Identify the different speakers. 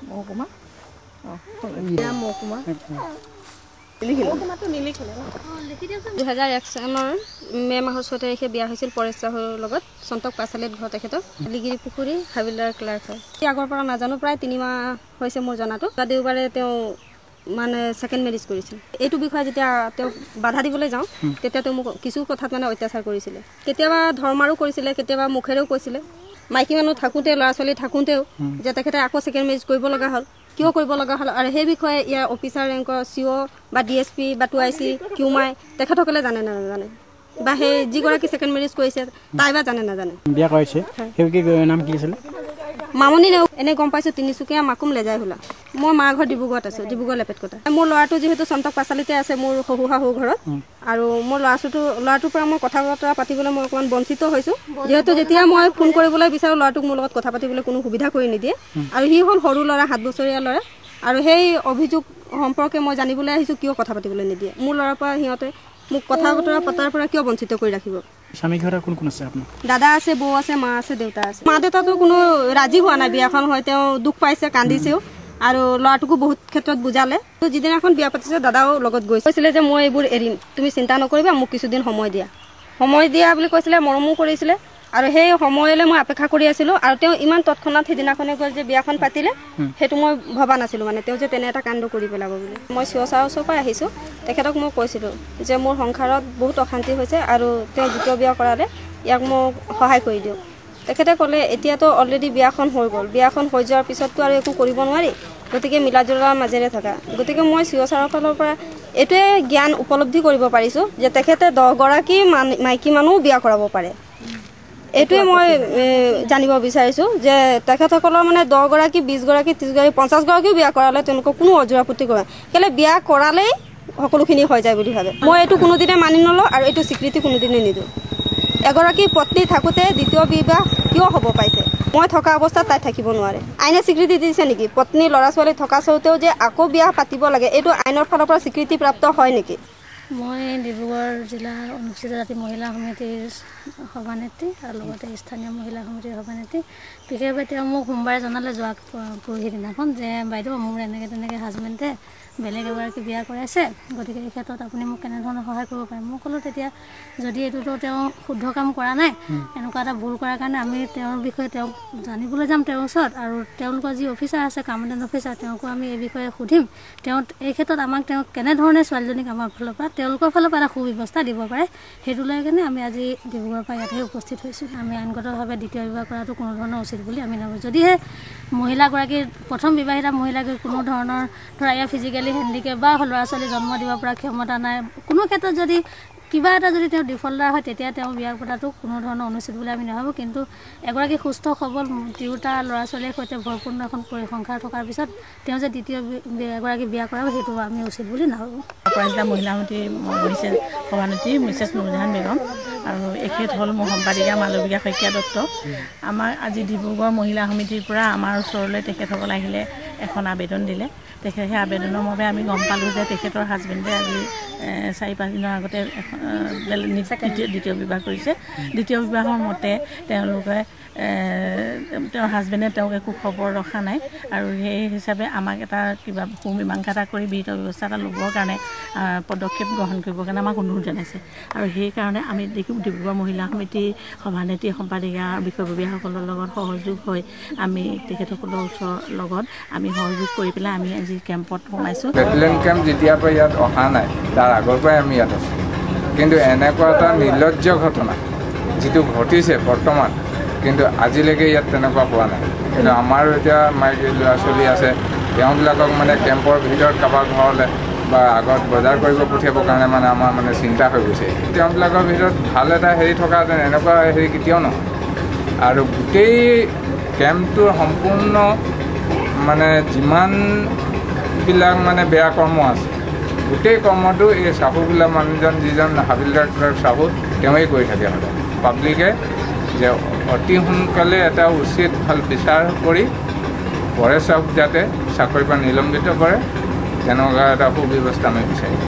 Speaker 1: মহকুমা
Speaker 2: মহকুমা 2001 চনৰ মে মাহৰ 6 তাৰিখে বিয়া হৈছিল পৰেশ চাহুৰ লগত সন্তক পাছালিত ঘৰ তেখেতৰ লিগিৰি পুখুৰী হাবিলদাৰ ক্লাৰ্ক হয় আগৰ পৰা নাজানো প্ৰায় 3 মাহ হৈছে মোৰ জনাটো দেওবাৰে তেওঁ মানে সেকেন্ড মেৰেজ কৰিছিল এইটো বিষয় যেতিয়া তেওঁ বাধা দিবলৈ যাওঁ তেতিয়া তেওঁ মোক কিছু কথাত মানে অত্যাচাৰ কৰিছিল কেতিয়াবা ধৰ্মাৰো কৰিছিল কেতিয়াবা মুখেৰেও কৈছিল মাইকী মানুহ থাকুতে ল'ৰা ছোৱালী থাকুতেও যে তেখেতে আকৌ সেকেন্ড মেৰেজ কৰিব লগা হ'ল কিয় কৰিব লগা হ'ল আৰু সেই বিষয়ে ইয়াৰ অফিচাৰ ৰেংকৰ সিও বা ডিএসপি বা 2IC কিউমাই তেখেতসকলে জানে না নাজানে বা সেই যিগৰাকী সেকেন্ড মেৰেজ কৰিছে তাইবা জানে না জানে
Speaker 1: বিয়া কৰিছে হেউকি নাম কি আছিল
Speaker 2: মামনি নেও এনে গম পাইছো তিনিচুকীয়া মাকুম লেজাই হলা মই মা ঘৰ ডিব্ৰুগড়ত আছো ডিব্ৰুগড় লেপেটকটা মোৰ ল'ৰাটো যেহেতু সন্তক পাছালিতে আছে মোৰ হহু হাহু ঘৰত আৰু মোৰ ল'ৰাটোৰ পৰা মই কথা বতৰা পাতিবলৈ মই অকমান বঞ্চিত হৈছো যেহেতু যেতিয়া মই ফোন কৰিবলৈ বিচাৰো ল'ৰাটোক মোৰ লগত কথা পাতিবলৈ কোনো সুবিধা কৰি নিদিয়ে আৰু হি হল সৰু ল'ৰা 7 বছৰীয়া ল'ৰা আৰু সেই অভিযোগ সম্পৰ্কে মই জানিবলৈ আহিছো কিয় কথা পাতিবলৈ নিদিয়ে মোৰ ল'ৰাৰ পৰা হিহঁতে মোক কথা বতৰা পতাৰ পৰা কিয় বঞ্চিত কৰি ৰাখিব
Speaker 1: স্বামী ঘৰত কোন কোন আছে আপোনাৰ
Speaker 2: দাদা আছে বৌ আছে মা আছে দেউতা আছে মা দেউতাটো কোনো ৰাজি হোৱা নাই বিয়াখন হয় তেওঁ দুখ পাইছে কান্দিছেও আৰু ল'ৰাটোকো বহুত ক্ষেত্ৰত বুজালে তো যিদিনাখন বিয়া পাতিছে দাদাও লগত গৈছিলে যে মই এইবোৰ এৰিম তুমি চিন্তা নকৰিবা মোক কিছুদিন সময় দিয়া বুলি কৈছিলে মৰমো কৰিছিলে আৰু সেই সময়লৈ মই অপেক্ষা কৰি আছিলো আৰু তেওঁ ইমান তৎক্ষণাত সেইদিনাখনে গ'ল যে বিয়াখন পাতিলে সেইটো মই ভবা নাছিলো মানে তেওঁ যে তেনে এটা কাণ্ড কৰি পেলাব বুলি মই শিৱসাগৰৰ ওচৰৰ পৰা আহিছো তেখেতক মই কৈছিলো যে মোৰ সংসাৰত বহুত অশান্তি হৈছে আৰু তেওঁ দ্বিতীয় বিয়া কৰালে ইয়াক মোক সহায় কৰি দিও তেখেতে ক'লে এতিয়াতো অলৰেডি বিয়াখন হৈ গ'ল বিয়াখন হৈ যোৱাৰ পিছততো আৰু একো কৰিব নোৱাৰি গতিকে মিলাজুলাৰ মাজেৰে থকা গতিকে মই শিৱসাগৰৰ ফালৰ পৰা এইটোৱে জ্ঞান উপলব্ধি কৰিব পাৰিছো যে তেখেতে 10 গৰাকী মাইকী মানুহ বিয়া কৰাব পাৰে এইটোৱে মই জানিব বিচাৰিছো যে তেখেতসকলৰ মানে 10 গৰাকী 20 গৰাকী 30 গৰাকী 50 গৰাকীও বিয়া কৰালে তেওঁলোকক কোনো অজৰাপত্তি কৰে কেলে বিয়া কৰালেই সকলোখিনি হৈ যায় বুলি ভাবে মই এইটো কোনোদিনে মানি নলওঁ আৰু এইটো স্বীকৃতি কোনোদিনে নিদিওঁ এগৰাকী পত্নী থাকোতে দ্বিতীয় বিবাহ কিয় হ'ব পাইছে মই থকা অৱস্থাত তাই থাকিব নোৱাৰে আইনে স্বীকৃতি দিছে নেকি পত্নী ল'ৰা ছোৱালী থকা সত্ত্বেও যে আকৌ বিয়া পাতিব লাগে এইটো আইনৰ ফালৰ পৰা স্বীকৃতি প্ৰাপ্ত হয় নেকি
Speaker 3: মই ডিব্ৰুগড় জিলাৰ অনুসূচিত জাতি মহিলা সমিতিৰ সভানেত্ৰী আৰু লগতে স্থানীয় মহিলা সমিতিৰ সভানেত্ৰী বিশেষভাৱে তেওঁ মোক সোমবাৰে জনালে যোৱা পৰহি দিনাখন যে বাইদেউ মোৰ এনেকৈ তেনেকৈ হাজবেণ্ডে বেলেগ এগৰাকী বিয়া কৰাইছে গতিকে এই ক্ষেত্ৰত আপুনি মোক কেনেধৰণে সহায় কৰিব পাৰে মই ক'লোঁ তেতিয়া যদি এইটোতো তেওঁ শুদ্ধ কাম কৰা নাই এনেকুৱা এটা ভুল কৰাৰ কাৰণে আমি তেওঁৰ বিষয়ে তেওঁক জানিবলৈ যাম তেওঁৰ ওচৰত আৰু তেওঁলোকৰ যি অফিচাৰ আছে কামাণ্ডেণ্ট অফিচাৰ তেওঁকো আমি এই বিষয়ে সুধিম তেওঁ এই ক্ষেত্ৰত আমাক তেওঁ কেনেধৰণে ছোৱালীজনীক আমাৰ ফালৰ পৰা তেওঁলোকৰ ফালৰ পৰা এটা সুব্যৱস্থা দিব পাৰে সেইটো লৈ কিনে আমি আজি ডিব্ৰুগড়ৰ পৰা ইয়াতে উপস্থিত হৈছোঁ আমি আইনগতভাৱে দ্বিতীয় বিবাহ কৰাটো কোনো ধৰণৰ উচিত বুলি আমি নাভাবোঁ যদিহে মহিলাগৰাকী প্ৰথম বিবাহিতা মহিলাগৰাকী কোনো ধৰণৰ ধৰা ইয়াৰ ফিজিকেলি হেণ্ডিকেপ বা ল'ৰা ছোৱালী জন্ম দিব পৰা ক্ষমতা নাই কোনো ক্ষেত্ৰত যদি কিবা এটা যদি তেওঁ ডিফল্টাৰ হয় তেতিয়া তেওঁ বিয়া পতাটো কোনো ধৰণৰ অনুচিত বুলি আমি নাভাবোঁ কিন্তু এগৰাকী সুস্থ সবল তিৰোতা ল'ৰা ছোৱালীৰ সৈতে ভৰপূৰ্ণ এখন সংসাৰ থকাৰ পিছত তেওঁ যে দ্বিতীয় এগৰাকী বিয়া কৰাব সেইটো আমি উচিত বুলি নাভাবোঁ
Speaker 4: অপৰাজিতা মহিলা সমিতিৰ সভানেত্ৰী মিছেছ নুৰজাহান বেগম আৰু এখেত হ'ল মোৰ সম্পাদিকা মালবিকা শইকীয়া দত্ত আমাৰ আজি ডিব্ৰুগড় মহিলা সমিতিৰ পৰা আমাৰ ওচৰলৈ তেখেতসকল আহিলে এখন আবেদন দিলে তেখেতে সেই আবেদনৰ বাবে আমি গম পালোঁ যে তেখেতৰ হাজবেণ্ডে আজি 4-5 দিনৰ আগতে দ্বিতীয় বিবাহ কৰিছে দ্বিতীয় বিবাহৰ মতে তেওঁলোকে তেওঁৰ হাজবেণ্ডে তেওঁক একো খবৰ ৰখা নাই আৰু সেই হিচাপে আমাক এটা কিবা মীমাংসা এটা কৰি বিহিত ব্যৱস্থা এটা ল'বৰ কাৰণে পদক্ষেপ গ্ৰহণ কৰিবৰ কাৰণে আমাক অনুৰোধ জনাইছে আৰু সেইকাৰণে আমি ডিব্ৰুগড় মহিলা সমিতিৰ সভানেত্ৰী সম্পাদিকা বিষয়ববীয়াসকলৰ লগত সহযোগ হৈ আমি তেখেতসকলৰ ওচৰৰ লগত আমি সহযোগ কৰি পেলাই আমি আজি কেম্পত সোমাইছোঁ
Speaker 5: বেটেলিয়ন কেম্প যেতিয়াৰ পৰা ইয়াত অহা নাই তাৰ আগৰ পৰাই আমি ইয়াত আছোঁ কিন্তু এনেকুৱা এটা নিৰ্লজ্জ ঘটনা যিটো ঘটিছে বৰ্তমান কিন্তু আজিলৈকে ইয়াত তেনেকুৱা হোৱা নাই কিন্তু আমাৰো এতিয়া মাইকী ল'ৰা ছোৱালী আছে তেওঁবিলাকক মানে কেম্পৰ ভিতৰত কাৰোবাৰ ঘৰলৈ বা আগত বজাৰ কৰিব পঠিয়াবৰ কাৰণে মানে আমাৰ মানে চিন্তা হৈ গৈছে তেওঁবিলাকৰ ভিতৰত ভাল এটা হেৰি থকা এনেকুৱা হেৰি কেতিয়াও নহয় আৰু গোটেই কেম্পটোৰ সম্পূৰ্ণ মানে যিমানবিলাক মানে বেয়া কৰ্ম আছে গোটেই কৰ্মটো এই চাহুবিলাক মানুহজন যিজন হাবিলদাৰ চাহু তেওঁৱেই কৰি থাকে সদায় পাব্লিকে যে অতি সোনকালে এটা উচিত ভাল বিচাৰ কৰি পৰেশ চাহুক যাতে চাকৰিৰ পৰা নিলম্বিত কৰে তেনেকুৱা এটা সুব্যৱস্থা আমি বিচাৰিম